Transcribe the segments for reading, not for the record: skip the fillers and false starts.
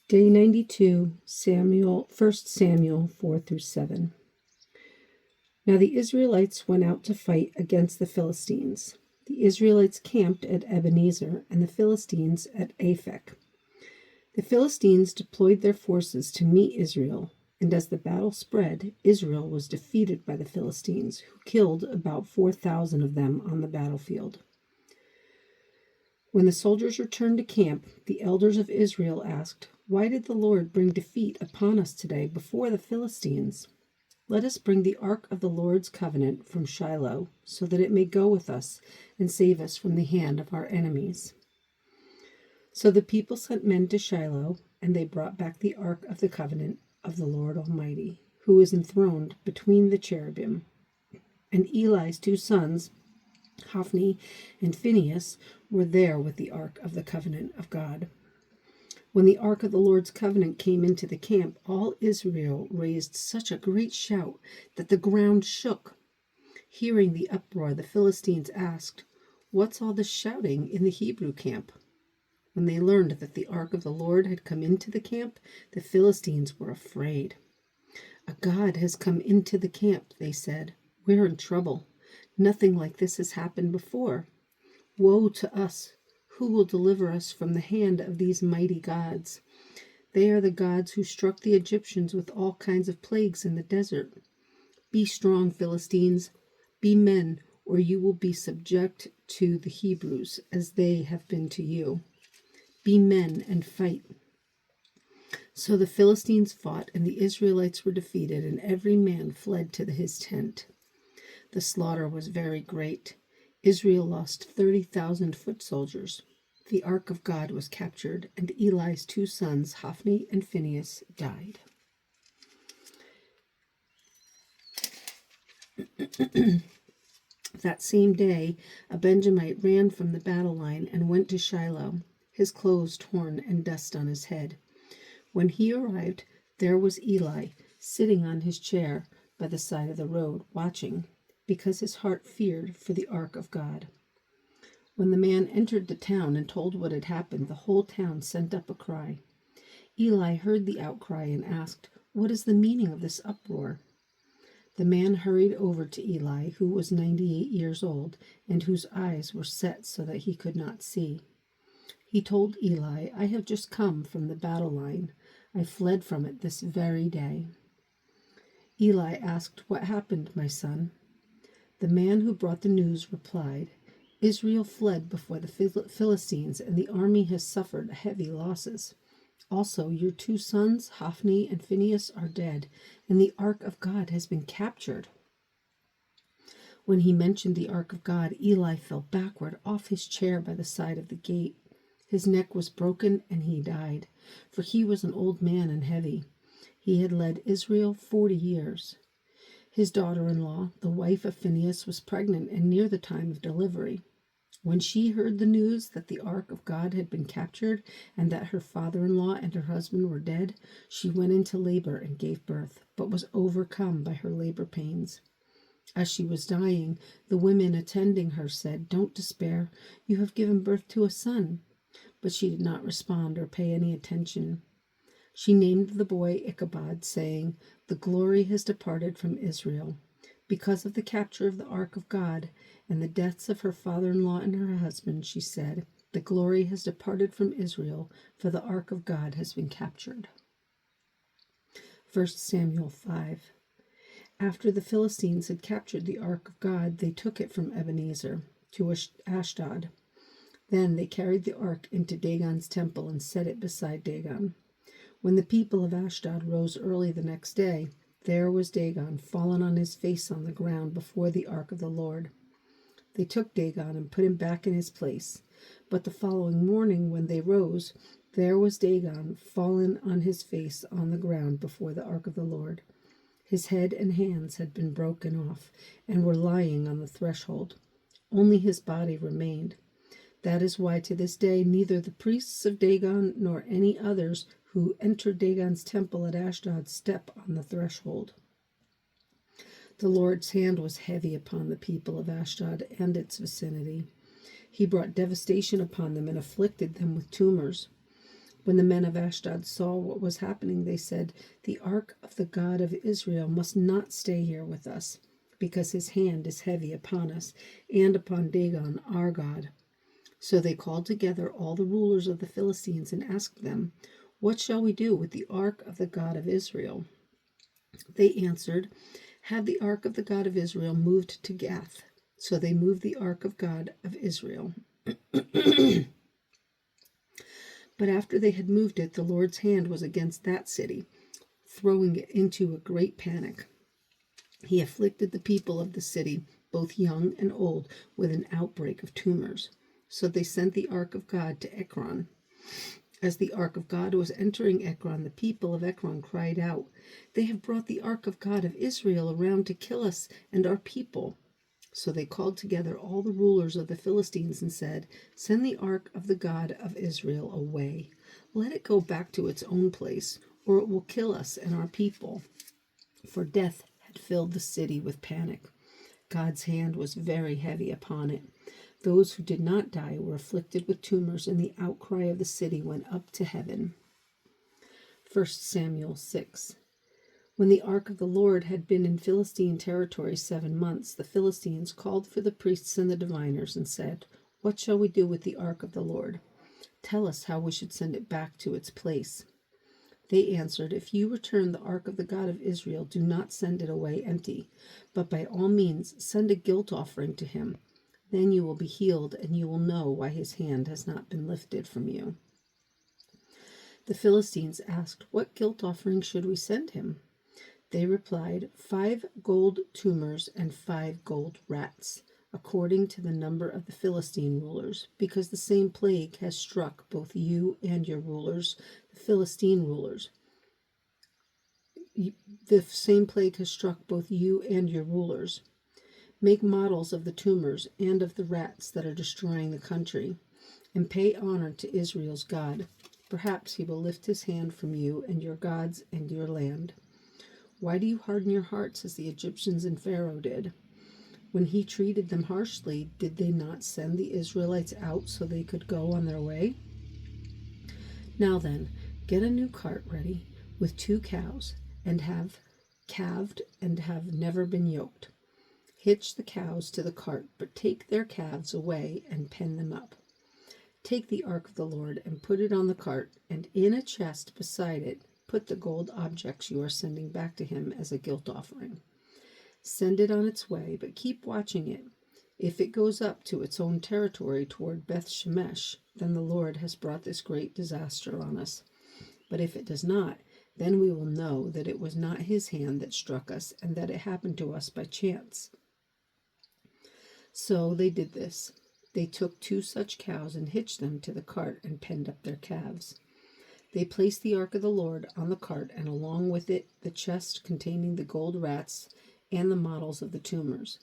Day 92, 1 Samuel 4 through 7. Now the Israelites went out to fight against the Philistines. The Israelites camped at Ebenezer and the Philistines at Aphek. The Philistines deployed their forces to meet Israel, and as the battle spread, Israel was defeated by the Philistines, who killed about 4,000 of them on the battlefield. When the soldiers returned to camp, the elders of Israel asked, "Why did the Lord bring defeat upon us today before the Philistines? Let us bring the ark of the Lord's covenant from Shiloh, so that it may go with us and save us from the hand of our enemies." So the people sent men to Shiloh, and they brought back the ark of the covenant of the Lord Almighty, who is enthroned between the cherubim. And Eli's 2 sons, Hophni and Phinehas, were there with the ark of the covenant of God. When the ark of the Lord's covenant came into the camp, all Israel raised such a great shout that the ground shook. Hearing the uproar, the Philistines asked, "What's all this shouting in the Hebrew camp?" When they learned that the ark of the Lord had come into the camp, the Philistines were afraid. "A god has come into the camp," they said. "We're in trouble. Nothing like this has happened before. Woe to us! Who will deliver us from the hand of these mighty gods? They are the gods who struck the Egyptians with all kinds of plagues in the desert. Be strong, Philistines. Be men, or you will be subject to the Hebrews, as they have been to you. Be men and fight." So the Philistines fought, and the Israelites were defeated, and every man fled to his tent. The slaughter was very great. Israel lost 30,000 foot soldiers. The ark of God was captured, and Eli's 2 sons, Hophni and Phinehas, died. That same day, a Benjamite ran from the battle line and went to Shiloh, his clothes torn and dust on his head. When he arrived, there was Eli, sitting on his chair by the side of the road, watching, because his heart feared for the ark of God. When the man entered the town and told what had happened, the whole town sent up a cry. Eli heard the outcry and asked, "What is the meaning of this uproar?" The man hurried over to Eli, who was 98 years old, and whose eyes were set so that he could not see. He told Eli, "I have just come from the battle line. I fled from it this very day." Eli asked, "What happened, my son?" The man who brought the news replied, "Israel fled before the Philistines, and the army has suffered heavy losses. Also, your 2 sons, Hophni and Phinehas, are dead, and the ark of God has been captured." When he mentioned the ark of God, Eli fell backward off his chair by the side of the gate. His neck was broken, and he died, for he was an old man and heavy. He had led Israel 40 years. His daughter-in-law, the wife of Phinehas, was pregnant and near the time of delivery. When she heard the news that the ark of God had been captured and that her father-in-law and her husband were dead, she went into labor and gave birth, but was overcome by her labor pains. As she was dying, the women attending her said, "Don't despair, you have given birth to a son." But she did not respond or pay any attention. She named the boy Ichabod, saying, "The glory has departed from Israel." Because of the capture of the ark of God and the deaths of her father-in-law and her husband, she said, "The glory has departed from Israel, for the ark of God has been captured." 1 Samuel 5. After the Philistines had captured the ark of God, they took it from Ebenezer to Ashdod. Then they carried the ark into Dagon's temple and set it beside Dagon. When the people of Ashdod rose early the next day, there was Dagon fallen on his face on the ground before the ark of the Lord. They took Dagon and put him back in his place. But the following morning, when they rose, there was Dagon fallen on his face on the ground before the ark of the Lord. His head and hands had been broken off and were lying on the threshold. Only his body remained. That is why to this day neither the priests of Dagon nor any others who enter Dagon's temple at Ashdod step on the threshold. The Lord's hand was heavy upon the people of Ashdod and its vicinity. He brought devastation upon them and afflicted them with tumors. When the men of Ashdod saw what was happening, they said, "The ark of the God of Israel must not stay here with us, because his hand is heavy upon us and upon Dagon, our God." So they called together all the rulers of the Philistines and asked them, "What shall we do with the ark of the God of Israel?" They answered, "Have the ark of the God of Israel moved to Gath." So they moved the ark of God of Israel. But after they had moved it, the Lord's hand was against that city, throwing it into a great panic. He afflicted the people of the city, both young and old, with an outbreak of tumors. So they sent the ark of God to Ekron. As the ark of God was entering Ekron, the people of Ekron cried out, "They have brought the ark of God of Israel around to kill us and our people." So they called together all the rulers of the Philistines and said, "Send the ark of the God of Israel away. Let it go back to its own place, or it will kill us and our people." For death had filled the city with panic. God's hand was very heavy upon it. Those who did not die were afflicted with tumors, and the outcry of the city went up to heaven. 1 Samuel 6. When the ark of the Lord had been in Philistine territory 7 months, the Philistines called for the priests and the diviners and said, "What shall we do with the ark of the Lord? Tell us how we should send it back to its place." They answered, "If you return the ark of the God of Israel, do not send it away empty, but by all means send a guilt offering to him. Then you will be healed, and you will know why his hand has not been lifted from you." The Philistines asked, "What guilt offering should we send him?" They replied, 5 gold tumors and 5 gold rats, according to the number of the Philistine rulers, because the same plague has struck both you and your rulers, the Philistine rulers. The same plague has struck both you and your rulers. Make models of the tumors and of the rats that are destroying the country, and pay honor to Israel's God. Perhaps he will lift his hand from you and your gods and your land. Why do you harden your hearts as the Egyptians and Pharaoh did? When he treated them harshly, did they not send the Israelites out so they could go on their way? Now then, get a new cart ready with 2 cows, and have calved and have never been yoked. Hitch the cows to the cart, but take their calves away and pen them up. Take the ark of the Lord and put it on the cart, and in a chest beside it put the gold objects you are sending back to him as a guilt offering. Send it on its way, but keep watching it. If it goes up to its own territory toward Beth Shemesh, then the Lord has brought this great disaster on us. But if it does not, then we will know that it was not his hand that struck us, and that it happened to us by chance. So they did this. They took 2 such cows and hitched them to the cart and penned up their calves. They placed the ark of the Lord on the cart, and along with it the chest containing the gold rats and the models of the tumors.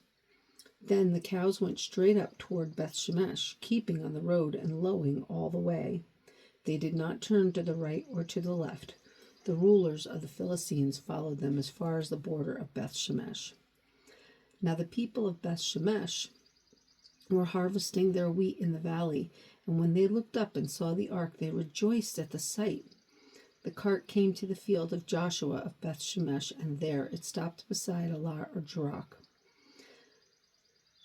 Then the cows went straight up toward Beth Shemesh, keeping on the road and lowing all the way. They did not turn to the right or to the left. The rulers of the Philistines followed them as far as the border of Beth Shemesh. Now the people of Beth Shemesh were harvesting their wheat in the valley, and when they looked up and saw the ark, they rejoiced at the sight. The cart came to the field of Joshua of Beth Shemesh, and there it stopped beside a large rock.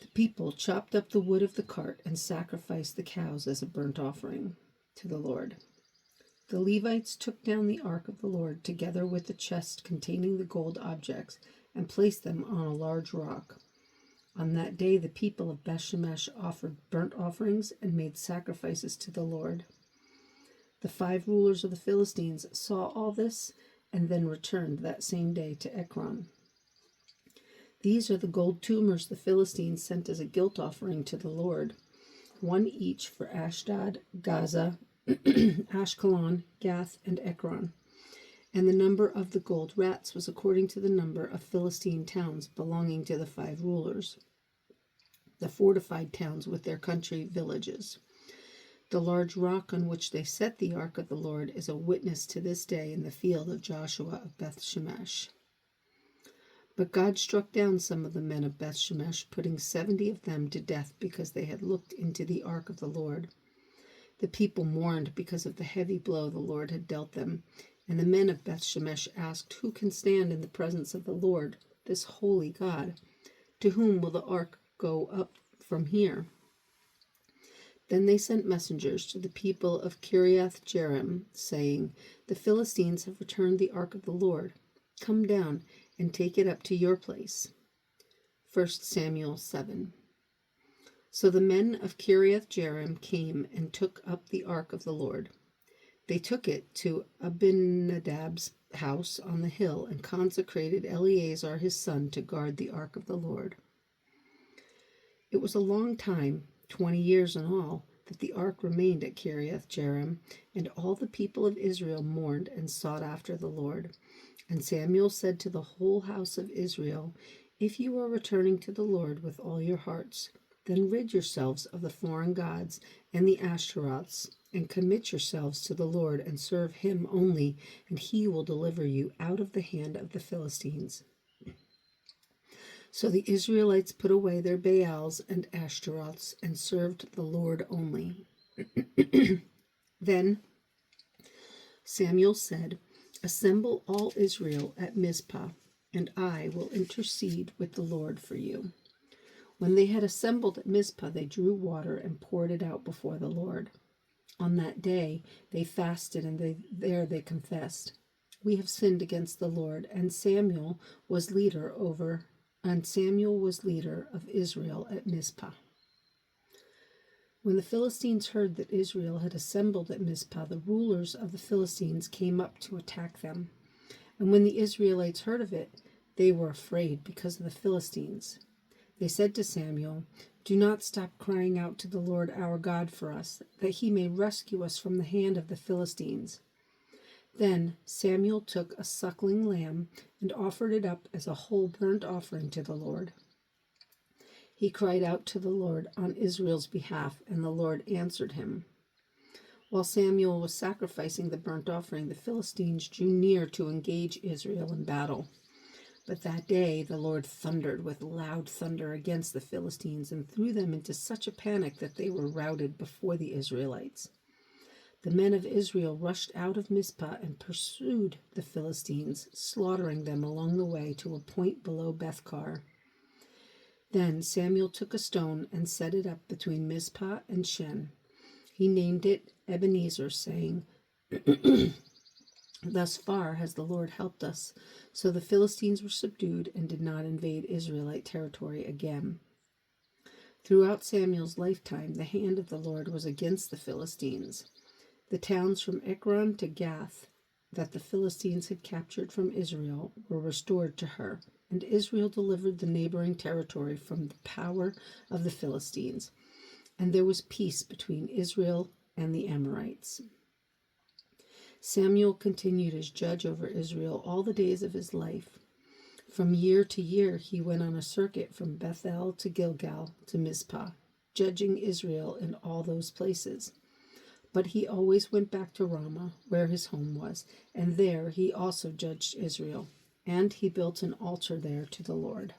The people chopped up the wood of the cart and sacrificed the cows as a burnt offering to the Lord. The Levites took down the ark of the Lord together with the chest containing the gold objects and placed them on a large rock. On that day the people of Beth Shemesh offered burnt offerings and made sacrifices to the Lord. The 5 rulers of the Philistines saw all this and then returned that same day to Ekron. These are the gold tumors the Philistines sent as a guilt offering to the Lord, 1 each for Ashdod, Gaza, Ashkelon, Gath, and Ekron. And the number of the gold rats was according to the number of Philistine towns belonging to the 5 rulers, the fortified towns with their country villages. The large rock on which they set the ark of the Lord is a witness to this day in the field of Joshua of Beth Shemesh. But God struck down some of the men of Beth Shemesh, putting 70 of them to death because they had looked into the ark of the Lord. The people mourned because of the heavy blow the Lord had dealt them, and the men of Beth Shemesh asked, "Who can stand in the presence of the Lord, this holy God? To whom will the ark go up from here?" Then they sent messengers to the people of Kiriath Jearim, saying, "The Philistines have returned the ark of the Lord. Come down and take it up to your place." 1 Samuel 7. So the men of Kiriath Jearim came and took up the ark of the Lord. They took it to Abinadab's house on the hill and consecrated Eleazar his son to guard the ark of the Lord. It was a long time, 20 years in all, that the ark remained at Kiriath Jearim, and all the people of Israel mourned and sought after the Lord. And Samuel said to the whole house of Israel, "If you are returning to the Lord with all your hearts, then rid yourselves of the foreign gods and the Ashtaroths, and commit yourselves to the Lord and serve him only, and he will deliver you out of the hand of the Philistines." So the Israelites put away their Baals and Ashtaroths and served the Lord only. Then Samuel said, "Assemble all Israel at Mizpah, and I will intercede with the Lord for you." When they had assembled at Mizpah, they drew water and poured it out before the Lord. On that day they fasted, and there they confessed, "We have sinned against the Lord." And Samuel was leader of Israel at Mizpah. When the Philistines heard that Israel had assembled at Mizpah, the rulers of the Philistines came up to attack them. And when the Israelites heard of it, they were afraid because of the Philistines. They said to Samuel, "Do not stop crying out to the Lord our God for us, that he may rescue us from the hand of the Philistines." Then Samuel took a suckling lamb and offered it up as a whole burnt offering to the Lord. He cried out to the Lord on Israel's behalf, and the Lord answered him. While Samuel was sacrificing the burnt offering, the Philistines drew near to engage Israel in battle. But that day the Lord thundered with loud thunder against the Philistines and threw them into such a panic that they were routed before the Israelites. The men of Israel rushed out of Mizpah and pursued the Philistines, slaughtering them along the way to a point below Bethkar. Then Samuel took a stone and set it up between Mizpah and Shen. He named it Ebenezer, saying, "Thus far has the Lord helped us." So the Philistines were subdued and did not invade Israelite territory again. Throughout Samuel's lifetime, the hand of the Lord was against the Philistines. The towns from Ekron to Gath that the Philistines had captured from Israel were restored to her, and Israel delivered the neighboring territory from the power of the Philistines, and there was peace between Israel and the Amorites. Samuel continued as judge over Israel all the days of his life. From year to year he went on a circuit from Bethel to Gilgal to Mizpah, judging Israel in all those places. But he always went back to Ramah, where his home was, and there he also judged Israel, and he built an altar there to the Lord.